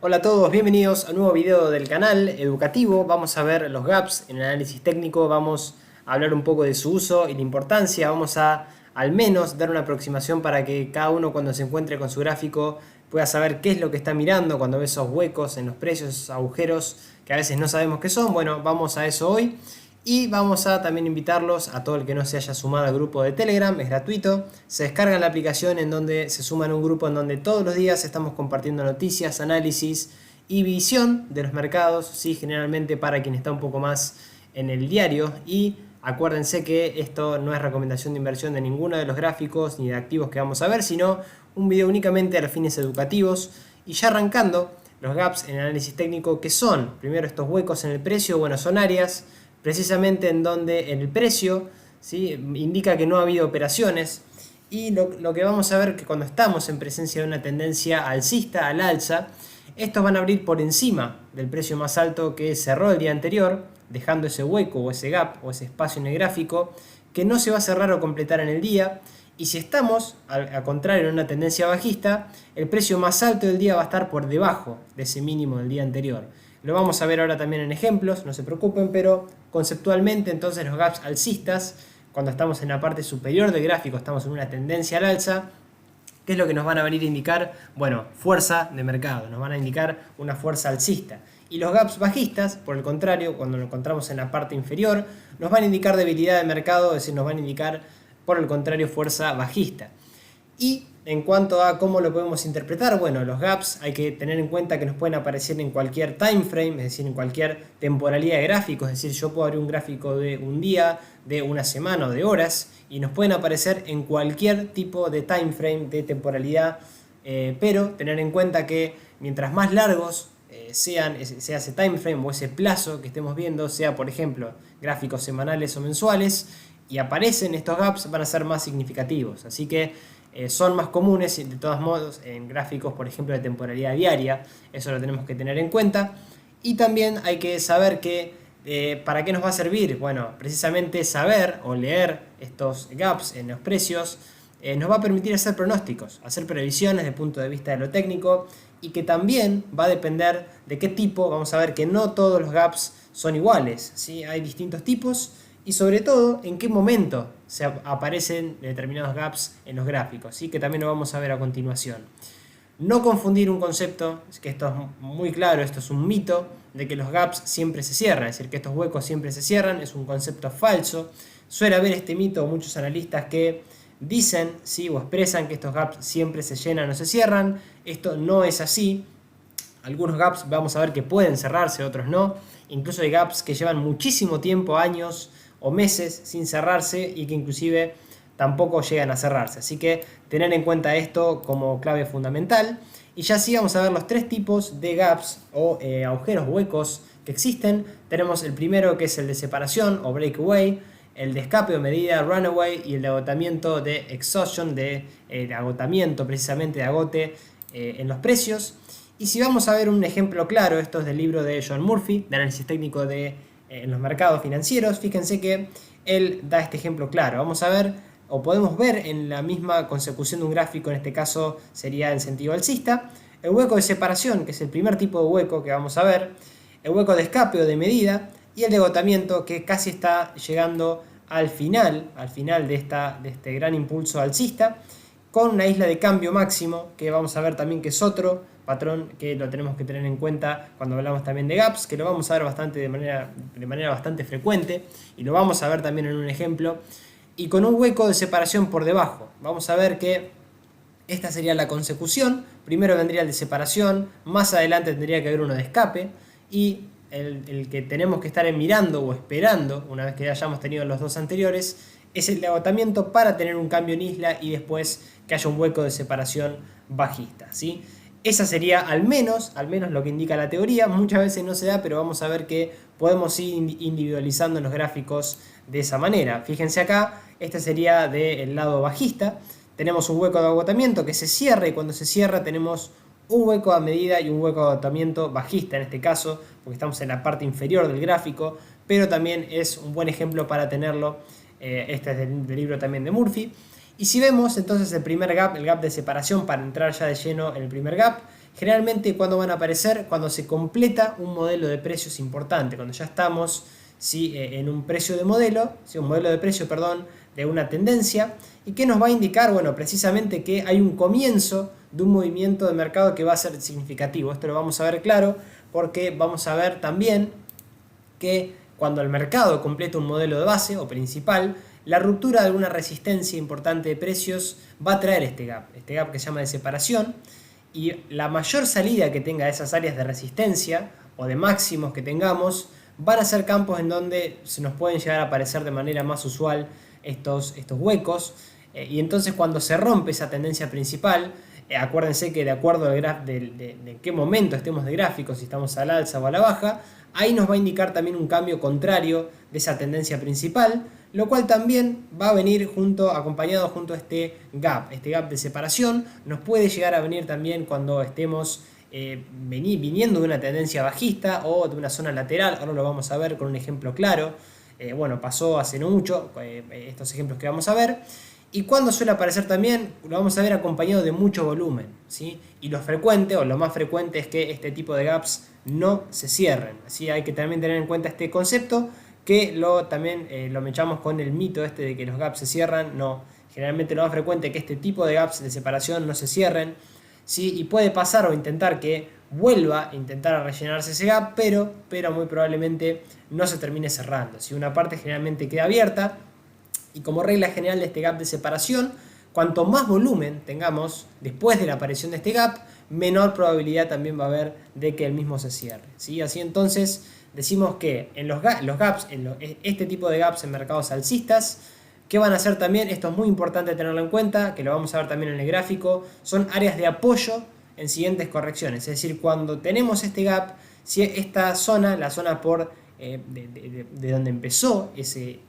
Hola a todos, bienvenidos a un nuevo video del canal educativo. Vamos a ver los gaps en el análisis técnico, vamos a hablar un poco de su uso y la importancia. Vamos a al menos dar una aproximación para que cada uno cuando se encuentre con su gráfico pueda saber qué es lo que está mirando cuando ve esos huecos en los precios, esos agujeros que a veces no sabemos qué son. Bueno, vamos a eso hoy. Y vamos a también invitarlos a todo el que no se haya sumado al grupo de Telegram, es gratuito. Se descargan la aplicación en donde se suman a un grupo en donde todos los días estamos compartiendo noticias, análisis y visión de los mercados, ¿sí? Generalmente para quien está un poco más en el diario. Y acuérdense que esto no es recomendación de inversión de ninguno de los gráficos ni de activos que vamos a ver, sino un video únicamente a los fines educativos. Y ya arrancando, los gaps en el análisis técnico, que son primero estos huecos en el precio, bueno, son áreas precisamente en donde el precio, ¿sí?, indica que no ha habido operaciones, y lo que vamos a ver que cuando estamos en presencia de una tendencia alcista, al alza, estos van a abrir por encima del precio más alto que cerró el día anterior, dejando ese hueco o ese gap o ese espacio en el gráfico que no se va a cerrar o completar en el día. Y si estamos, al contrario, en una tendencia bajista, el precio más alto del día va a estar por debajo de ese mínimo del día anterior. Lo vamos a ver ahora también en ejemplos, no se preocupen, pero conceptualmente entonces los gaps alcistas, cuando estamos en la parte superior del gráfico, estamos en una tendencia al alza, ¿qué es lo que nos van a venir a indicar? Bueno, fuerza de mercado, nos van a indicar una fuerza alcista. Y los gaps bajistas, por el contrario, cuando lo encontramos en la parte inferior, nos van a indicar debilidad de mercado, es decir, nos van a indicar, por el contrario, fuerza bajista. Y en cuanto a cómo lo podemos interpretar, bueno, los gaps hay que tener en cuenta que nos pueden aparecer en cualquier time frame, es decir, en cualquier temporalidad de gráfico, es decir, yo puedo abrir un gráfico de un día, de una semana o de horas, y nos pueden aparecer en cualquier tipo de time frame, de temporalidad, pero tener en cuenta que mientras más largos sea ese time frame o ese plazo que estemos viendo, sea por ejemplo gráficos semanales o mensuales, y aparecen estos gaps, van a ser más significativos. Así que son más comunes de todos modos en gráficos, por ejemplo, de temporalidad diaria. Eso lo tenemos que tener en cuenta. Y también hay que saber que ¿para qué nos va a servir? Bueno, precisamente saber o leer estos gaps en los precios nos va a permitir hacer pronósticos, hacer previsiones desde el punto de vista de lo técnico, y que también va a depender de qué tipo. Vamos a ver que no todos los gaps son iguales, ¿sí? Hay distintos tipos, y sobre todo en qué momento se aparecen determinados gaps en los gráficos, ¿sí? Que también lo vamos a ver a continuación. No confundir un concepto, es que esto es muy claro, esto es un mito, de que los gaps siempre se cierran, es decir, que estos huecos siempre se cierran, es un concepto falso. Suele haber este mito, muchos analistas que dicen, ¿sí?, o expresan que estos gaps siempre se llenan o se cierran. Esto no es así. Algunos gaps vamos a ver que pueden cerrarse, otros no. Incluso hay gaps que llevan muchísimo tiempo, años o meses sin cerrarse, y que inclusive tampoco llegan a cerrarse. Así que tener en cuenta esto como clave fundamental. Y ya sí vamos a ver los tres tipos de gaps o agujeros, huecos que existen. Tenemos el primero, que es el de separación o breakaway, el de escape o medida, runaway, y el de agotamiento, de exhaustion, de agotamiento, precisamente de agote en los precios. Y si vamos a ver un ejemplo claro, esto es del libro de John Murphy, de análisis técnico en los mercados financieros. Fíjense que él da este ejemplo claro. Vamos a ver, o podemos ver en la misma consecución de un gráfico, en este caso sería en sentido alcista, el hueco de separación, que es el primer tipo de hueco que vamos a ver, el hueco de escape o de medida, y el de agotamiento, que casi está llegando al final de este gran impulso alcista, con una isla de cambio máximo, que vamos a ver también que es otro patrón que lo tenemos que tener en cuenta cuando hablamos también de gaps, que lo vamos a ver de manera bastante frecuente, y lo vamos a ver también en un ejemplo, y con un hueco de separación por debajo. Vamos a ver que esta sería la consecución. Primero vendría el de separación, más adelante tendría que haber uno de escape, y el que tenemos que estar mirando o esperando, una vez que hayamos tenido los dos anteriores, es el de agotamiento, para tener un cambio en isla y después que haya un hueco de separación bajista, ¿sí? Esa sería al menos lo que indica la teoría. Muchas veces no se da, pero vamos a ver que podemos ir individualizando los gráficos de esa manera. Fíjense acá, este sería del lado bajista. Tenemos un hueco de agotamiento que se cierra, y cuando se cierra tenemos un hueco a medida y un hueco de agotamiento bajista en este caso, porque estamos en la parte inferior del gráfico, pero también es un buen ejemplo para tenerlo. Este es del libro también de Murphy. Y si vemos entonces el primer gap, el gap de separación, para entrar ya de lleno en el primer gap, Generalmente, ¿cuándo van a aparecer? Cuando se completa un modelo de precios importante, cuando ya estamos, ¿sí?, en un precio de modelo, ¿sí?, un modelo de precio, perdón, de una tendencia, y que nos va a indicar, bueno, precisamente que hay un comienzo de un movimiento de mercado que va a ser significativo. Esto lo vamos a ver claro porque vamos a ver también que cuando el mercado completa un modelo de base o principal, la ruptura de alguna resistencia importante de precios va a traer este gap que se llama de separación, y la mayor salida que tenga de esas áreas de resistencia o de máximos que tengamos van a ser campos en donde se nos pueden llegar a aparecer de manera más usual estos huecos, y entonces cuando se rompe esa tendencia principal, acuérdense que de acuerdo al de qué momento estemos de gráfico, si estamos al alza o a la baja, ahí nos va a indicar también un cambio contrario de esa tendencia principal, lo cual también va a venir acompañado junto a este gap de separación. Nos puede llegar a venir también cuando estemos viniendo de una tendencia bajista o de una zona lateral. Ahora lo vamos a ver con un ejemplo claro. Bueno, pasó hace no mucho, estos ejemplos que vamos a ver. Y cuando suele aparecer también, lo vamos a ver acompañado de mucho volumen, ¿sí? Y lo frecuente, o lo más frecuente, es que este tipo de gaps no se cierren. Así hay que también tener en cuenta este concepto, que también lo mechamos con el mito de que los gaps se cierran. No, generalmente lo más frecuente es que este tipo de gaps de separación no se cierren, ¿sí? Y puede pasar o intentar que vuelva a intentar a rellenarse ese gap, pero muy probablemente no se termine cerrando. Si una parte generalmente queda abierta, y como regla general de este gap de separación, cuanto más volumen tengamos después de la aparición de este gap, menor probabilidad también va a haber de que el mismo se cierre, ¿sí? Así entonces decimos que en los gaps, este tipo de gaps en mercados alcistas, ¿qué van a hacer también? Esto es muy importante tenerlo en cuenta, que lo vamos a ver también en el gráfico, son áreas de apoyo en siguientes correcciones. Es decir, cuando tenemos este gap, si esta zona, la zona de donde empezó ese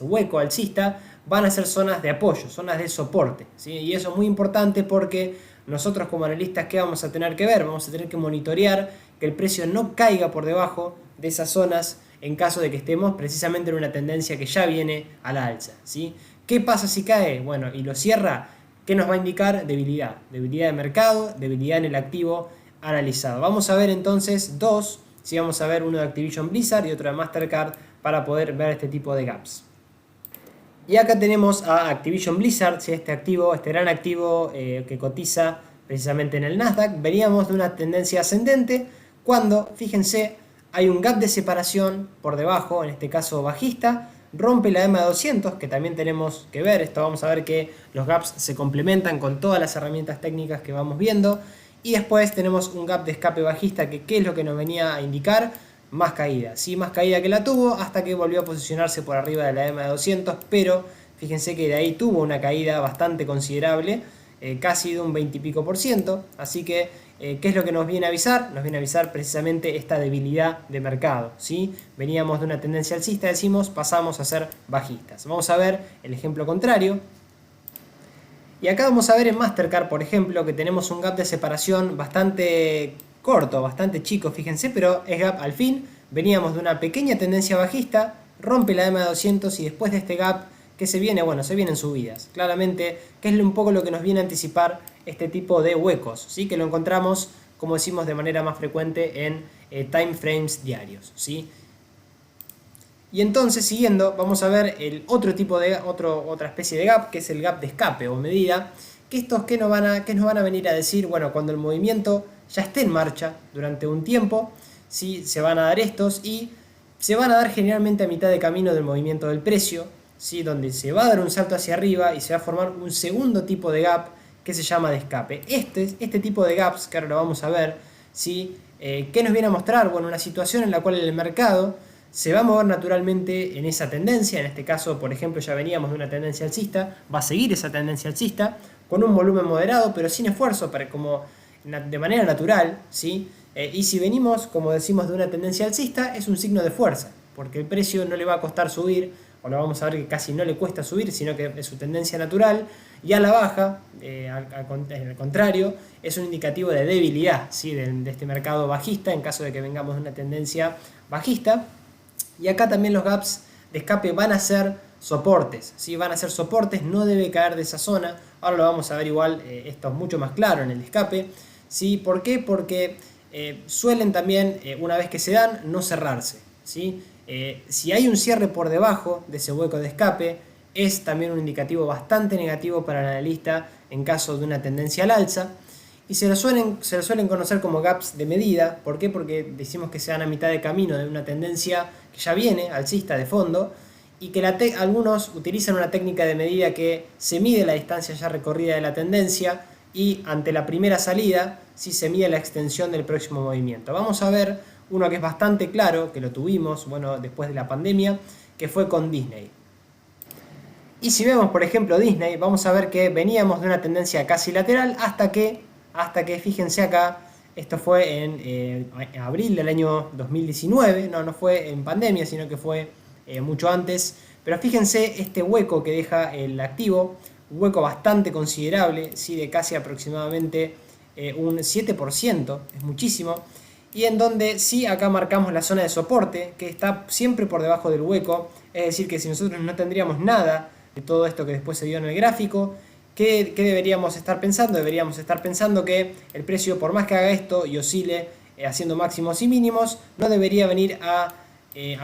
hueco alcista, van a ser zonas de apoyo, zonas de soporte, ¿sí? Y eso es muy importante porque nosotros como analistas, ¿qué vamos a tener que ver? Vamos a tener que monitorear que el precio no caiga por debajo de esas zonas en caso de que estemos precisamente en una tendencia que ya viene a la alza, ¿sí? ¿Qué pasa si cae? Bueno, y lo cierra, ¿qué nos va a indicar? Debilidad de mercado, debilidad en el activo analizado. Vamos a ver entonces dos. Sí, vamos a ver uno de Activision Blizzard y otro de Mastercard para poder ver este tipo de gaps. Y acá tenemos a Activision Blizzard, ¿sí? Este gran activo que cotiza precisamente en el Nasdaq. Veníamos de una tendencia ascendente cuando, fíjense, hay un gap de separación por debajo, en este caso bajista, rompe la EMA 200, que también tenemos que ver. Esto vamos a ver que los gaps se complementan con todas las herramientas técnicas que vamos viendo. Y después tenemos un gap de escape bajista que ¿qué es lo que nos venía a indicar? Más caída, ¿sí? Más caída que la tuvo hasta que volvió a posicionarse por arriba de la EMA de 200, pero fíjense que de ahí tuvo una caída bastante considerable, casi de un 20 y pico %. Así que, ¿qué es lo que nos viene a avisar? Nos viene a avisar precisamente esta debilidad de mercado, ¿sí? Veníamos de una tendencia alcista, decimos, pasamos a ser bajistas. Vamos a ver el ejemplo contrario. Y acá vamos a ver en Mastercard, por ejemplo, que tenemos un gap de separación bastante corto, bastante chico, fíjense, pero es gap al fin. Veníamos de una pequeña tendencia bajista, rompe la EMA de 200 y después de este gap, ¿qué se viene? Bueno, se vienen subidas. Claramente, que es un poco lo que nos viene a anticipar este tipo de huecos, ¿sí? Que lo encontramos, como decimos, de manera más frecuente en time frames diarios, ¿sí? Y entonces, siguiendo, vamos a ver otra especie de gap, que es el gap de escape o medida, que estos que nos van a venir a decir, bueno, cuando el movimiento ya esté en marcha durante un tiempo, ¿sí? Se van a dar estos y se van a dar generalmente a mitad de camino del movimiento del precio, ¿sí? Donde se va a dar un salto hacia arriba y se va a formar un segundo tipo de gap que se llama de escape. Este tipo de gaps, que ahora lo vamos a ver, ¿sí? ¿Qué nos viene a mostrar? Bueno, una situación en la cual el mercado se va a mover naturalmente en esa tendencia. En este caso, por ejemplo, ya veníamos de una tendencia alcista, va a seguir esa tendencia alcista con un volumen moderado, pero sin esfuerzo, de manera natural, ¿sí? Y si venimos, como decimos, de una tendencia alcista, es un signo de fuerza, porque el precio no le va a costar subir, o lo vamos a ver que casi no le cuesta subir, sino que es su tendencia natural, y a la baja, al contrario, es un indicativo de debilidad, ¿sí? de este mercado bajista, en caso de que vengamos de una tendencia bajista. Y acá también los gaps de escape van a ser soportes, ¿sí? Van a ser soportes, no debe caer de esa zona. Ahora lo vamos a ver igual, esto es mucho más claro en el escape. ¿sí? ¿Por qué? Porque suelen también, una vez que se dan, no cerrarse, ¿sí? Si hay un cierre por debajo de ese hueco de escape, es también un indicativo bastante negativo para el analista en caso de una tendencia al alza. Y se lo suelen conocer como gaps de medida. ¿Por qué? Porque decimos que se dan a mitad de camino de una tendencia que ya viene, alcista de fondo, y que algunos utilizan una técnica de medida que se mide la distancia ya recorrida de la tendencia y ante la primera salida sí se mide la extensión del próximo movimiento. Vamos a ver uno que es bastante claro, que lo tuvimos, bueno, después de la pandemia, que fue con Disney. Y si vemos, por ejemplo, Disney, vamos a ver que veníamos de una tendencia casi lateral hasta que fíjense acá, esto fue en abril del año 2019, no fue en pandemia, sino que fue mucho antes, pero fíjense este hueco que deja el activo, un hueco bastante considerable, ¿sí? De casi aproximadamente un 7%, es muchísimo, y en donde sí acá marcamos la zona de soporte, que está siempre por debajo del hueco, es decir, que si nosotros no tendríamos nada de todo esto que después se dio en el gráfico, ¿qué deberíamos estar pensando? Deberíamos estar pensando que el precio, por más que haga esto y oscile haciendo máximos y mínimos, no debería venir a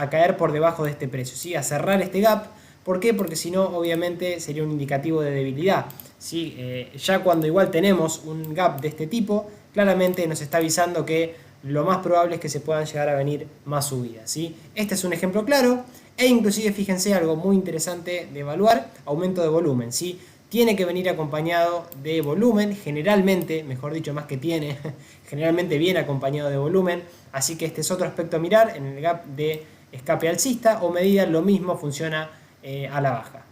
caer por debajo de este precio, ¿sí? A cerrar este gap. ¿Por qué? Porque si no, obviamente sería un indicativo de debilidad, ¿sí? Ya cuando igual tenemos un gap de este tipo, claramente nos está avisando que lo más probable es que se puedan llegar a venir más subidas, ¿sí? Este es un ejemplo claro, e inclusive fíjense algo muy interesante de evaluar, aumento de volumen, ¿sí? Tiene que venir acompañado de volumen, generalmente, mejor dicho, más que tiene, generalmente viene acompañado de volumen, así que este es otro aspecto a mirar en el gap de escape alcista o medida, lo mismo funciona a la baja.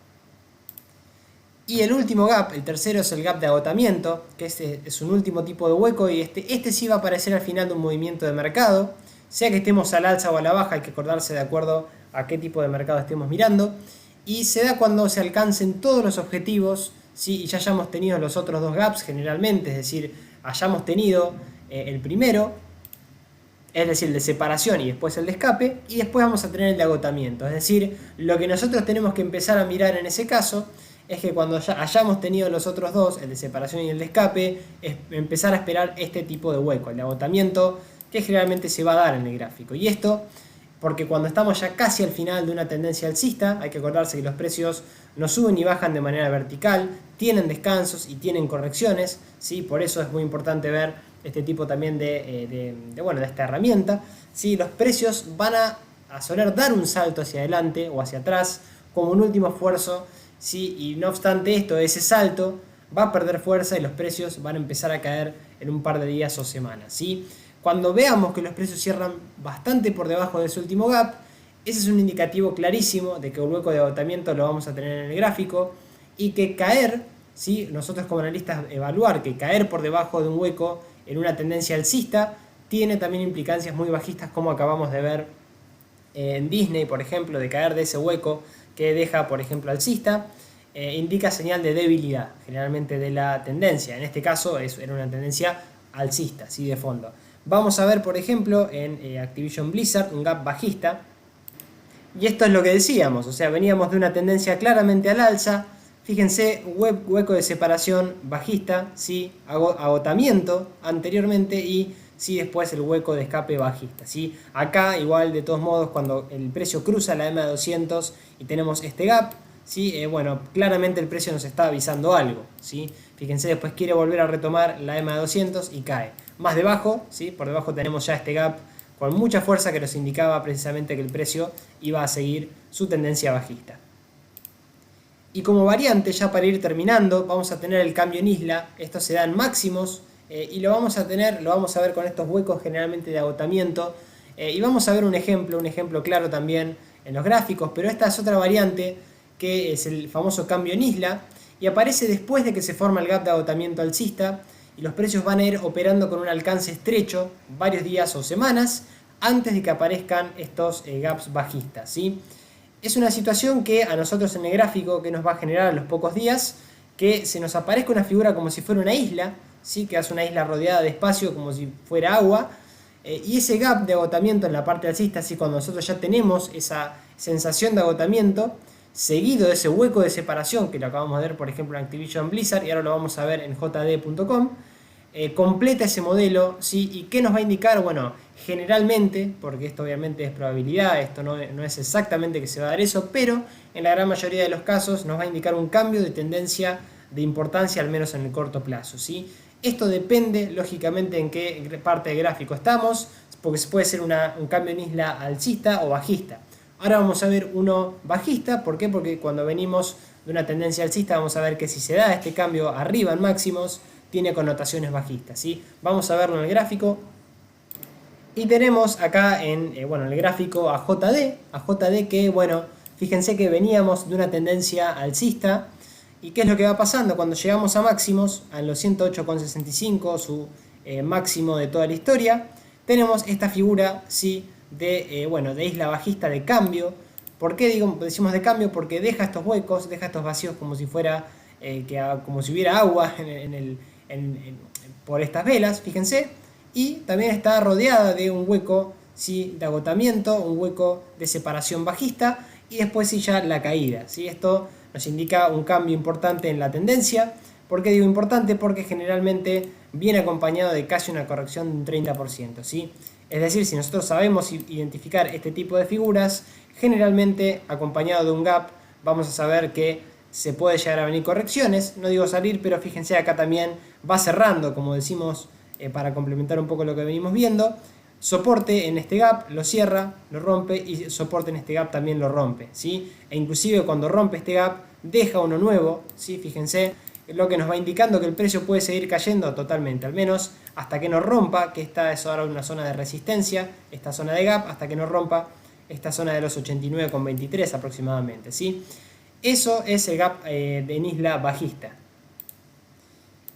Y el último gap, el tercero, es el gap de agotamiento, que es un último tipo de hueco y este sí va a aparecer al final de un movimiento de mercado, sea que estemos al alza o a la baja, hay que acordarse de acuerdo a qué tipo de mercado estemos mirando, y se da cuando se alcancen todos los objetivos, ¿sí? Y ya hayamos tenido los otros dos gaps generalmente, es decir, hayamos tenido el primero, es decir, el de separación y después el de escape, y después vamos a tener el de agotamiento. Es decir, lo que nosotros tenemos que empezar a mirar en ese caso es que cuando ya hayamos tenido los otros dos, el de separación y el de escape, es empezar a esperar este tipo de hueco, el de agotamiento, que generalmente se va a dar en el gráfico. Y esto porque cuando estamos ya casi al final de una tendencia alcista, hay que acordarse que los precios no suben ni bajan de manera vertical, tienen descansos y tienen correcciones, ¿sí? Por eso es muy importante ver este tipo también de esta herramienta, ¿sí? Los precios van a soler dar un salto hacia adelante o hacia atrás como un último esfuerzo, ¿sí? Y no obstante esto, ese salto va a perder fuerza y los precios van a empezar a caer en un par de días o semanas, ¿sí? Cuando veamos que los precios cierran bastante por debajo de su último gap, ese es un indicativo clarísimo de que el hueco de agotamiento lo vamos a tener en el gráfico y que caer, ¿sí? Nosotros como analistas evaluar que caer por debajo de un hueco en una tendencia alcista tiene también implicancias muy bajistas, como acabamos de ver en Disney, por ejemplo, de caer de ese hueco que deja, por ejemplo, alcista, indica señal de debilidad generalmente de la tendencia. En este caso era una tendencia alcista, ¿sí? De fondo. Vamos a ver, por ejemplo, en Activision Blizzard, un gap bajista. Y esto es lo que decíamos, o sea, veníamos de una tendencia claramente al alza. Fíjense, hueco de separación bajista, ¿sí? Agotamiento anteriormente y sí, después el hueco de escape bajista, ¿sí? Acá, igual, de todos modos, cuando el precio cruza la EMA 200 y tenemos este gap, ¿sí? Bueno, claramente el precio nos está avisando algo, ¿sí? Fíjense, después quiere volver a retomar la EMA 200 y cae. Más debajo, ¿sí? Por debajo tenemos ya este gap con mucha fuerza que nos indicaba precisamente que el precio iba a seguir su tendencia bajista. Y como variante, ya para ir terminando, vamos a tener el cambio en isla. Esto se da en máximos y lo vamos a ver con estos huecos generalmente de agotamiento. Y vamos a ver un ejemplo claro también en los gráficos, pero esta es otra variante que es el famoso cambio en isla y aparece después de que se forma el gap de agotamiento alcista y los precios van a ir operando con un alcance estrecho varios días o semanas antes de que aparezcan estos gaps bajistas, ¿sí? Es una situación que a nosotros en el gráfico que nos va a generar a los pocos días que se nos aparezca una figura como si fuera una isla, ¿sí? Que es una isla rodeada de espacio como si fuera agua, y ese gap de agotamiento en la parte alcista, así cuando nosotros ya tenemos esa sensación de agotamiento, seguido de ese hueco de separación que lo acabamos de ver por ejemplo en Activision Blizzard y ahora lo vamos a ver en jd.com, completa ese modelo, ¿sí? ¿Y qué nos va a indicar? Bueno, generalmente, porque esto obviamente es probabilidad, esto no es exactamente que se va a dar eso, pero en la gran mayoría de los casos nos va a indicar un cambio de tendencia de importancia, al menos en el corto plazo, ¿sí? Esto depende, lógicamente, en qué parte del gráfico estamos, porque puede ser un cambio en isla alcista o bajista. Ahora vamos a ver uno bajista, ¿por qué? Porque cuando venimos de una tendencia alcista vamos a ver que si se da este cambio arriba en máximos, tiene connotaciones bajistas, ¿sí? Vamos a verlo en el gráfico. Y tenemos acá en el gráfico a JD que, bueno, fíjense que veníamos de una tendencia alcista. ¿Y qué es lo que va pasando? Cuando llegamos a máximos, a los 108,65, su máximo de toda la historia, tenemos esta figura, ¿sí? de isla bajista de cambio. ¿Por qué decimos de cambio? Porque deja estos huecos, deja estos vacíos como si fuera, como si hubiera agua por estas velas, fíjense. Y también está rodeada de un hueco, ¿sí? de agotamiento, un hueco de separación bajista, y después sí ya la caída, ¿sí? Esto nos indica un cambio importante en la tendencia. ¿Por qué digo importante? Porque generalmente viene acompañado de casi una corrección de un 30%, ¿sí? Es decir, si nosotros sabemos identificar este tipo de figuras, generalmente acompañado de un gap, vamos a saber que se puede llegar a venir correcciones. No digo salir, pero fíjense acá también va cerrando, como decimos, para complementar un poco lo que venimos viendo. Soporte en este gap lo cierra, lo rompe, y soporte en este gap también lo rompe, ¿sí? E inclusive cuando rompe este gap deja uno nuevo, ¿sí? Fíjense, lo que nos va indicando que el precio puede seguir cayendo totalmente, al menos hasta que no rompa, que esta es ahora una zona de resistencia, esta zona de gap, hasta que no rompa esta zona de los 89,23 aproximadamente, ¿sí? Eso es el gap en isla bajista.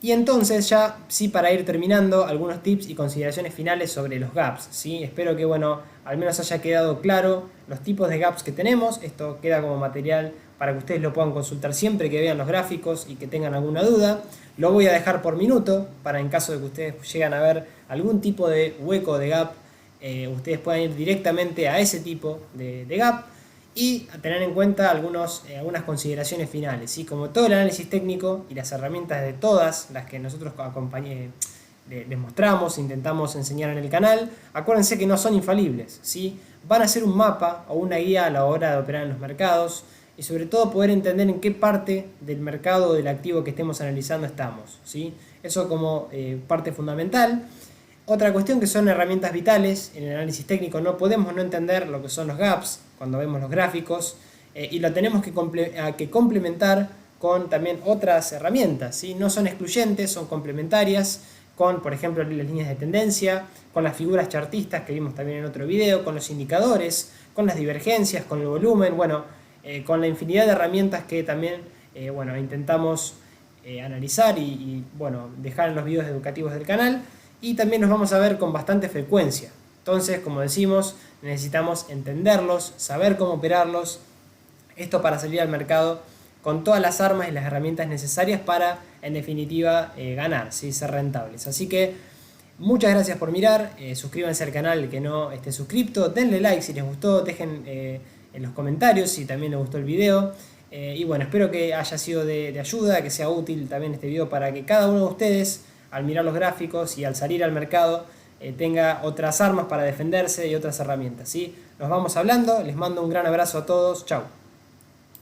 Y entonces ya, sí, para ir terminando, algunos tips y consideraciones finales sobre los gaps, ¿sí? Espero que, bueno, al menos haya quedado claro los tipos de gaps que tenemos. Esto queda como material para que ustedes lo puedan consultar siempre que vean los gráficos y que tengan alguna duda. Lo voy a dejar por minuto, para en caso de que ustedes lleguen a ver algún tipo de hueco de gap, ustedes puedan ir directamente a ese tipo de gap. Y a tener en cuenta algunas consideraciones finales, ¿sí? Como todo el análisis técnico y las herramientas de todas las que nosotros les mostramos, intentamos enseñar en el canal, acuérdense que no son infalibles, ¿sí? Van a ser un mapa o una guía a la hora de operar en los mercados, y sobre todo poder entender en qué parte del mercado o del activo que estemos analizando estamos, ¿sí? Eso como parte fundamental. Otra cuestión que son herramientas vitales en el análisis técnico. No podemos no entender lo que son los gaps cuando vemos los gráficos, y lo tenemos que complementar con también otras herramientas, ¿sí? No son excluyentes, son complementarias con, por ejemplo, las líneas de tendencia, con las figuras chartistas que vimos también en otro video, con los indicadores, con las divergencias, con el volumen, con la infinidad de herramientas que también intentamos analizar y dejar en los videos educativos del canal. Y también nos vamos a ver con bastante frecuencia. Entonces, como decimos, necesitamos entenderlos, saber cómo operarlos. Esto para salir al mercado con todas las armas y las herramientas necesarias para, en definitiva, ganar, ¿sí? Ser rentables. Así que, muchas gracias por mirar. Suscríbanse al canal el que no esté suscrito. Denle like si les gustó. Dejen en los comentarios si también les gustó el video. Y bueno, espero que haya sido de ayuda, que sea útil también este video para que cada uno de ustedes, al mirar los gráficos y al salir al mercado, tenga otras armas para defenderse y otras herramientas, ¿sí? Nos vamos hablando, les mando un gran abrazo a todos, chau.